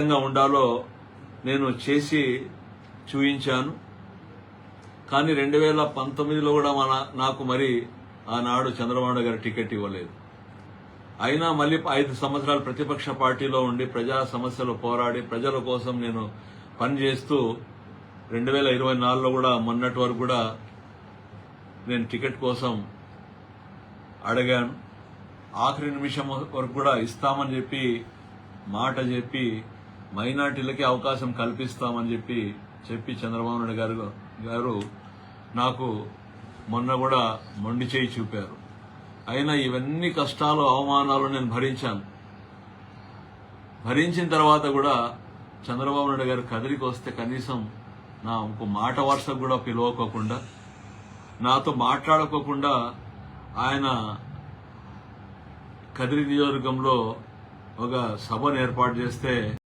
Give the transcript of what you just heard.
ఉండాలో నేను చేసి చూయించాను. కానీ 2019లో కూడా నాకు మరి ఆనాడు చంద్రబాబు గారు టికెట్ ఇవ్వలేదు. అయినా మళ్ళీ 5 సంవత్సరాలు ప్రతిపక్ష పార్టీలో ఉండి ప్రజా సమస్యలు పోరాడి ప్రజల కోసం నేను పనిచేస్తూ 2024లో కూడా మొన్నటి వరకు కూడా నేను టికెట్ కోసం అడిగాను. ఆఖరి నిమిషం వరకు కూడా ఇస్తామని చెప్పి మాట చెప్పి మైనార్టీలకి అవకాశం కల్పిస్తామని చెప్పి చంద్రబాబు నాయుడు గారు నాకు మొన్న కూడా మొండి చేయి చూపారు. అయినా ఇవన్నీ కష్టాలు అవమానాలు నేను భరించాను. భరించిన తర్వాత కూడా చంద్రబాబు నాయుడు గారు కదిలికి వస్తే కనీసం నా ఇంకో మాట వరుసకు కూడా పిలవకోకుండా నాతో మాట్లాడుకోకుండా ఆయన కదిరి నియోజకవర్గంలో ఒక సభను ఏర్పాటు చేస్తే